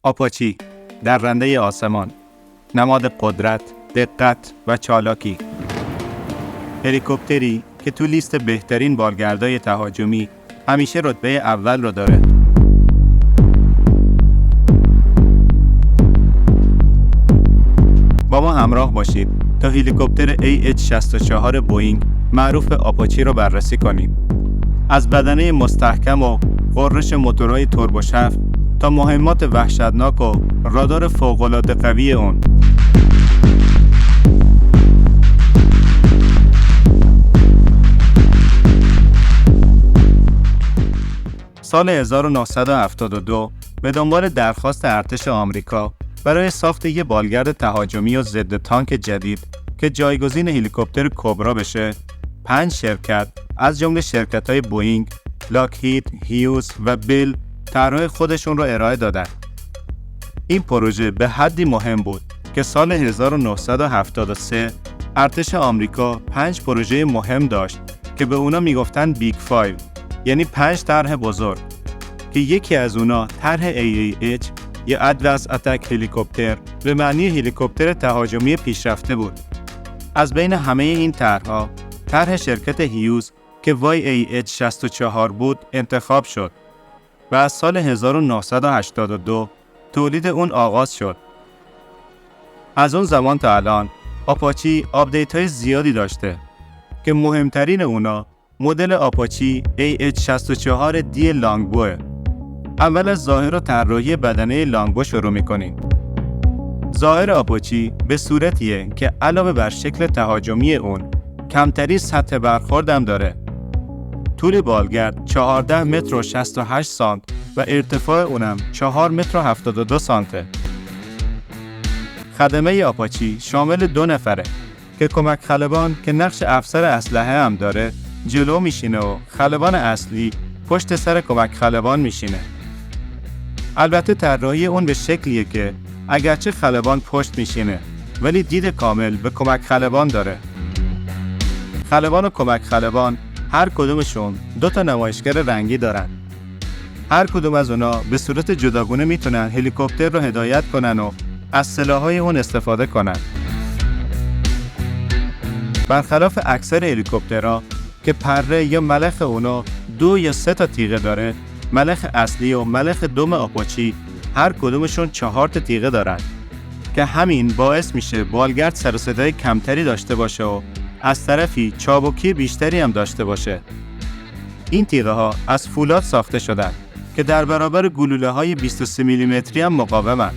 آپاچی، درنده آسمان، نماد قدرت، دقت و چالاکی. هلیکوپتری که تو لیست بهترین بالگردای تهاجمی همیشه رتبه اول رو داره. با ما همراه باشید تا هلیکوپتر AH-64 بوئینگ معروف آپاچی رو بررسی کنیم. از بدنه مستحکم و غرش موتورهای توربوشفت تا مهمات وحشتناک و رادار فوق‌العاده قوی اون. سال 1972 به دنبال درخواست ارتش آمریکا برای ساخت یک بالگرد تهاجمی و ضد تانک جدید که جایگزین هلیکوپتر کبرا بشه، 5 شرکت از جمله شرکت‌های بوئینگ، لاکهید، هیوز و بیل طرح خودشون رو ارائه دادن. این پروژه به حدی مهم بود که سال 1973 ارتش آمریکا 5 پروژه مهم داشت که به اونا میگفتن بیگ 5، یعنی 5 طرح بزرگ، که یکی از اونا طرح AAH یا ادوانس اتک هلیکوپتر به معنی هلیکوپتر تهاجمی پیشرفته بود. از بین همه این طرح‌ها طرح شرکت هیوز که YAH-64 بود انتخاب شد و از سال 1982 تولید اون آغاز شد. از اون زمان تا الان آپاچی آپدیت‌های زیادی داشته که مهمترین اونا مدل آپاچی AH-64D لانگبوه. اول از ظاهر و طراحی بدنه لانگبو شروع می‌کنیم. ظاهر آپاچی به صورتیه که علاوه بر شکل تهاجمی اون کمترین سطح برخورد هم داره. طول بالگرد 14 متر و 68 سانت و ارتفاع اونم 4 متر و 72 سانته. خدمه آپاچی شامل 2 نفره که کمک خلبان که نقش افسر اسلحه هم داره جلو میشینه و خلبان اصلی پشت سر کمک خلبان میشینه. البته طراحی اون به شکلیه که اگرچه خلبان پشت میشینه ولی دید کامل به کمک خلبان داره. خلبان و کمک خلبان هر کدومشون 2 تا نمایشگر رنگی دارن. هر کدوم از اونا به صورت جداگونه میتونن هلیکوپتر رو هدایت کنن و از سلاح‌های اون استفاده کنن. برخلاف اکثر هلیکوپترها که پره یا ملخ اونا 2 یا 3 تا تیغه داره، ملخ اصلی و ملخ دم آپاچی هر کدومشون 4 تا تیغه دارن که همین باعث میشه بالگرد سر و صدای کمتری داشته باشه و از طرفی چابکی بیشتری هم داشته باشه. این تیغه ها از فولاد ساخته شدن که در برابر گلوله های 23 میلیمتری هم مقاومن.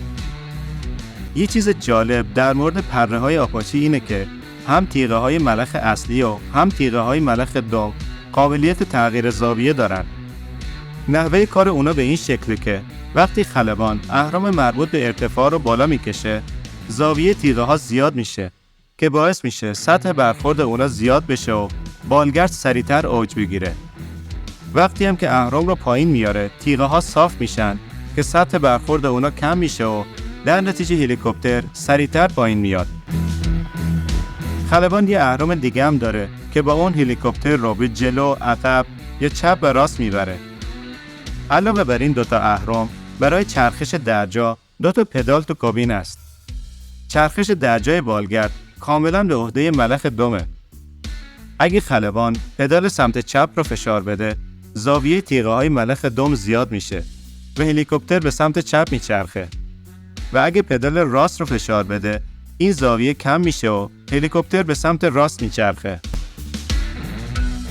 یه چیز جالب در مورد پره های آپاچی اینه که هم تیغه های ملخ اصلی و هم تیغه های ملخ دم قابلیت تغییر زاویه دارن. نحوه کار اونا به این شکله که وقتی خلبان اهرم مربوط به ارتفاع رو بالا میکشه، زاویه تیغه ها زیاد میشه که باعث میشه سطح برخورد اونا زیاد بشه و بالگرد سریعتر اوج بگیره. وقتی هم که اهرم رو پایین میاره، تیغه ها صاف میشن که سطح برخورد اونا کم میشه و در نتیجه هلیکوپتر سریعتر پایین میاد. خلبان یه اهرم دیگه هم داره که با اون هلیکوپتر رو به جلو، عقب یا چپ و راست میبره. علاوه بر این 2 تا اهرم برای چرخش درجا 2 تا پدال تو کابین است. چرخش درجای بالگرد کاملا به عهده ملخ دمه. اگه خلبان پدال سمت چپ رو فشار بده، زاویه تیغه های ملخ دم زیاد میشه و هلیکوپتر به سمت چپ میچرخه. و اگه پدال راست رو فشار بده، این زاویه کم میشه و هلیکوپتر به سمت راست میچرخه.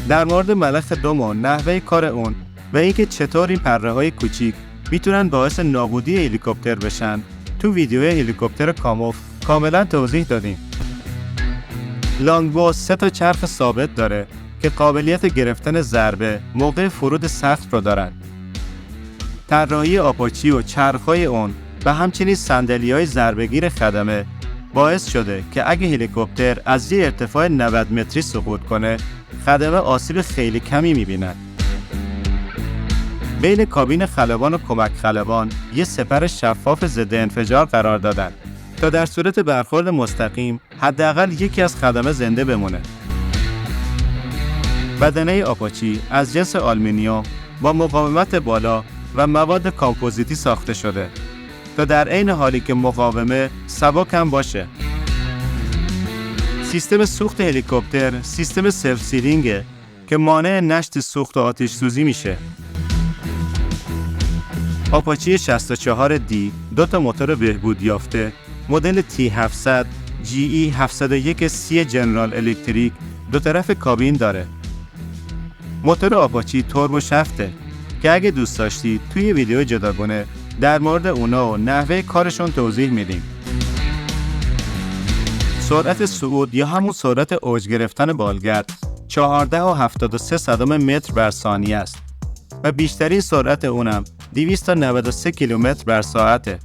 در مورد ملخ دم و نحوه کار اون و اینکه چطور این پره های کوچیک میتونن باعث نابودی هلیکوپتر بشن، تو ویدیو هلیکوپتر کاموف کاملا توضیح دادیم. لانگبو 3 تا چرخ ثابت داره که قابلیت گرفتن ضربه موقع فرود سخت رو دارن. طراحی آپاچی و چرخ‌های اون و همچنین صندلی‌های ضربه‌گیر خدمه باعث شده که اگه هلیکوپتر از یه ارتفاع 90 متری سقوط کنه، خدمه آسیب خیلی کمی می‌بینن. بین کابین خلبان و کمک خلبان یه سپر شفاف ضد انفجار قرار دادن تا در صورت برخورد مستقیم حداقل یکی از خدمه زنده بمونه. بدنه آپاچی از جنس آلومینیوم با مقاومت بالا و مواد کامپوزیتی ساخته شده تا در عین حالی که مقاومه سبک هم باشه. سیستم سوخت هلیکوپتر سیستم سلف سیلینگه که مانع نشت سوخت و آتش سوزی میشه. آپاچی 64D 2 تا موتور بهبود یافته، مدل T700 GE 701C جنرال الکتریک 2 طرف کابین داره. موتور آپاچی توربو شفته که اگه دوست داشتید توی ویدیو جداگانه در مورد اونا و نحوه کارشون توضیح میدیم. سرعت صعود یا همون سرعت اوج گرفتن بالگرد 14.73 متر بر ثانیه است و بیشترین سرعت اونم 293 کیلومتر بر ساعته.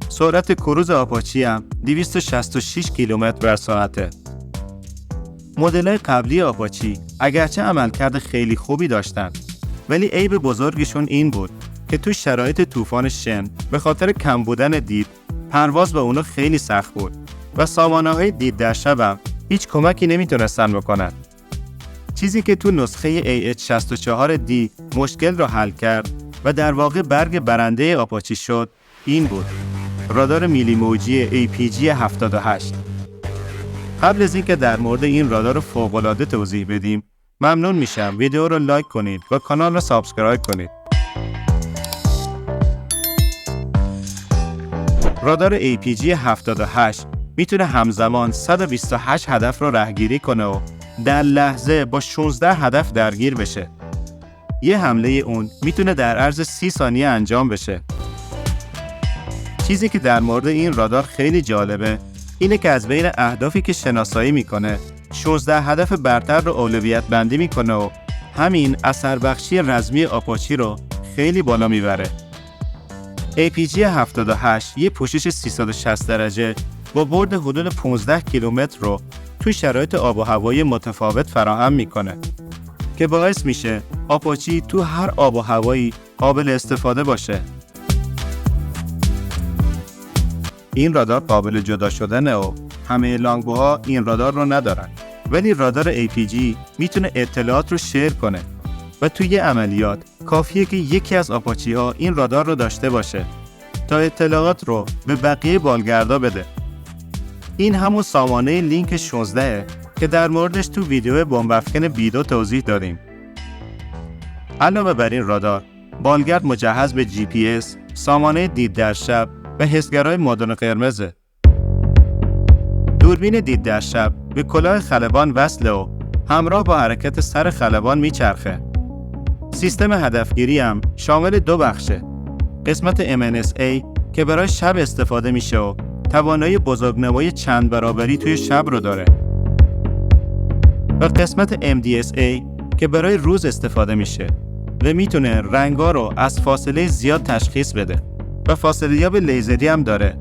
سرعت کروز آپاچی هم 266 کیلومتر بر ساعته. مدل‌های قبلی آپاچی اگرچه عملکرد خیلی خوبی داشتن، ولی عیب بزرگشون این بود که تو شرایط طوفان شن به خاطر کم بودن دید پرواز به اونا خیلی سخت بود و سامانه‌های دید در شب هیچ کمکی نمیتونستن بکنن. چیزی که تو نسخه AH64D مشکل را حل کرد و در واقع برگ برنده آپاچی شد این بود: رادار میلی موجی APG 78. قبل از اینکه در مورد این رادار فوق‌العاده توضیح بدیم، ممنون میشم ویدیو رو لایک کنید و کانال رو سابسکرایب کنید. رادار APG 78 میتونه همزمان 128 هدف رو رهگیری کنه و در لحظه با 16 هدف درگیر بشه. یه حمله اون میتونه در عرض 30 ثانیه انجام بشه. چیزی که در مورد این رادار خیلی جالبه اینه که از بین اهدافی که شناسایی میکنه 16 هدف برتر رو اولویت بندی میکنه و همین اثر بخشی رزمی آپاچی رو خیلی بالا میبره. APG 78 یه پوشش 360 درجه با برد حدود 15 کیلومتر رو توی شرایط آب و هوایی متفاوت فراهم میکنه که باعث میشه آپاچی تو هر آب و هوایی قابل استفاده باشه. این رادار قابل جدا شدنه و همه لانگبوها این رادار رو ندارن، ولی رادار APG میتونه اطلاعات رو شیر کنه و توی عملیات کافیه که یکی از آپاچی ها این رادار رو داشته باشه تا اطلاعات رو به بقیه بالگردا بده. این همون سامانه لینک 16 که در موردش تو ویدیو بمب‌افکن B2 توضیح دادیم. علاوه بر این رادار، بالگرد مجهز به GPS، سامانه دید در شب و حسگرای مادون قرمزه. دوربین دید در شب به کلاه خلبان وصله و همراه با حرکت سر خلبان میچرخه. سیستم هدفگیری هم شامل 2 بخشه: قسمت MNSA که برای شب استفاده میشه و توانایی بزرگنمایی چند برابری توی شب رو داره، و قسمت MDSA که برای روز استفاده میشه و میتونه رنگا رو از فاصله زیاد تشخیص بده و فاصله یاب لیزری هم داره.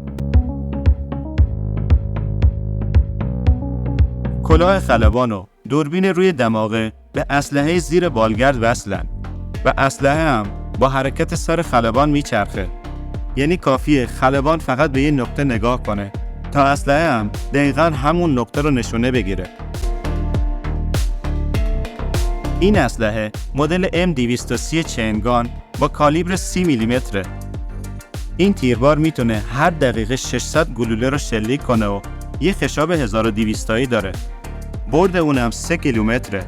کلاه خلبان و دوربین روی دماغه به اسلحه زیر بالگرد وصلن و اسلحه هم با حرکت سر خلبان میچرخه. یعنی کافیه خلبان فقط به یه نقطه نگاه کنه تا اسلحه هم دقیقاً همون نقطه رو نشونه بگیره. این اسلحه مدل M230 چینگان با کالیبر 30 میلیمتره. این تیربار میتونه هر دقیقه 600 گلوله رو شلیک کنه و یه خشاب 1200 تایی داره. برد اونم 3 کیلومتره.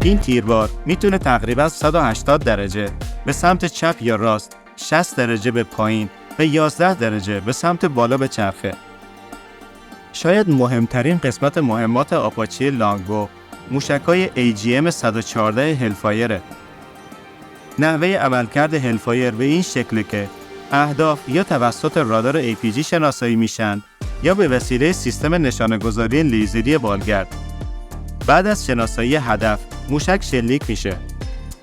این تیربار میتونه تقریبا 180 درجه به سمت چپ یا راست، 60 درجه به پایین و 11 درجه به سمت بالا بچرخه. شاید مهمترین قسمت مهمات آپاچی لانگبو موشک‌های AGM 114 هلفایره. نحوه عملکرد هلفایر به این شکله که اهداف یا توسط رادار APG شناسایی میشن یا به وسیله سیستم نشانه‌گذاری لیزری بالگرد. بعد از شناسایی هدف، موشک شلیک میشه.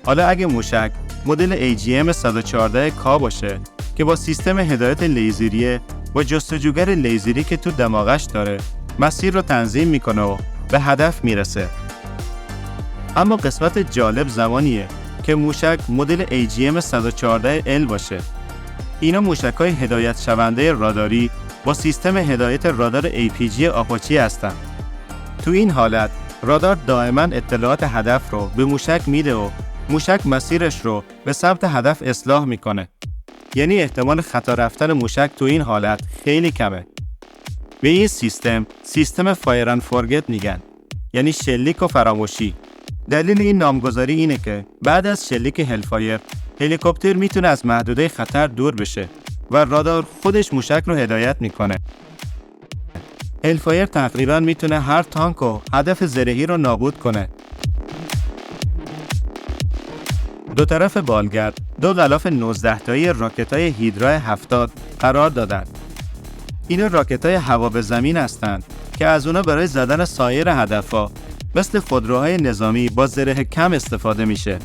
حالا اگه موشک مدل AGM 114 کا باشه که با سیستم هدایت لیزریه با جستجوگر لیزری که تو دماغش داره مسیر رو تنظیم میکنه و به هدف میرسه. اما قسمت جالب زمانیه که موشک مدل AGM 114L باشه. اینا موشک‌های هدایت شونده راداری با سیستم هدایت رادار APG آپاچی هستن. تو این حالت رادار دائما اطلاعات هدف رو به موشک میده و موشک مسیرش رو به سمت هدف اصلاح میکنه. یعنی احتمال خطا رفتن موشک تو این حالت خیلی کمه. به این سیستم فایر اند فورگت میگن، یعنی شلیک و فراموشی. دلیل این نامگذاری اینه که بعد از شلیک هلفایر، هلیکوپتر میتونه از محدوده خطر دور بشه و رادار خودش موشک رو هدایت میکنه. هلفایر تقریبا میتونه هر تانک و هدف زرهی رو نابود کنه. دو طرف بالگرد 2 غلاف 19 تایی راکت‌های هیدرا 70 قرار دادند. اینا راکت‌های هوا به زمین هستند که از اونا برای زدن سایر هدف‌ها مثل خودروهای نظامی با زره کم استفاده میشه.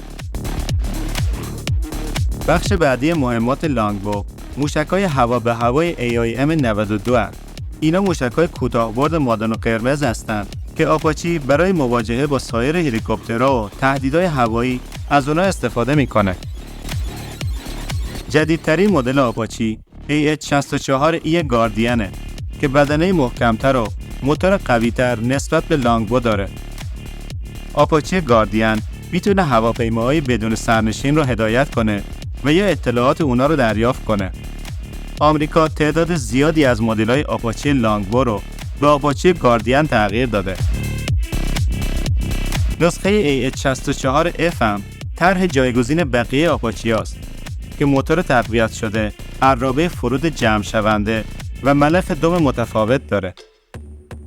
بخش بعدی مهمات لانگبو موشک‌های هوا به هوای AIM-92 هستند. اینا موشک‌های کوتاه‌برد مادن و قرمز هستند که آپاچی برای مواجهه با سایر هلیکوپترها و تهدیدهای هوایی از اونا استفاده میکنه. جدیدترین مدل آپاچی AH-64E گاردینه که بدنه محکمتر و موتور قوی‌تر نسبت به لانگبو داره. آپاچی گاردین میتونه هواپیماهای بدون سرنشین رو هدایت کنه و یا اطلاعات اونا رو دریافت کنه. آمریکا تعداد زیادی از مدل‌های آپاچی لانگبو رو به آپاچی گاردین تغییر داده. نسخه AH-64F هم طرح جایگزین بقیه آپاچی هاست که موتور تقویت شده، عرابه فرود جمع شونده و ملخ دم متفاوت داره.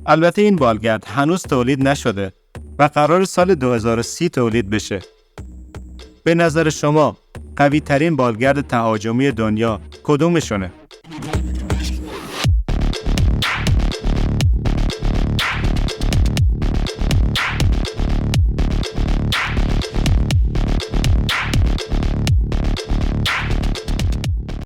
البته این بالگرد هنوز تولید نشده و قرار سال 2030 تولید بشه. به نظر شما قوی ترین بالگرد تهاجمی دنیا کدومشونه؟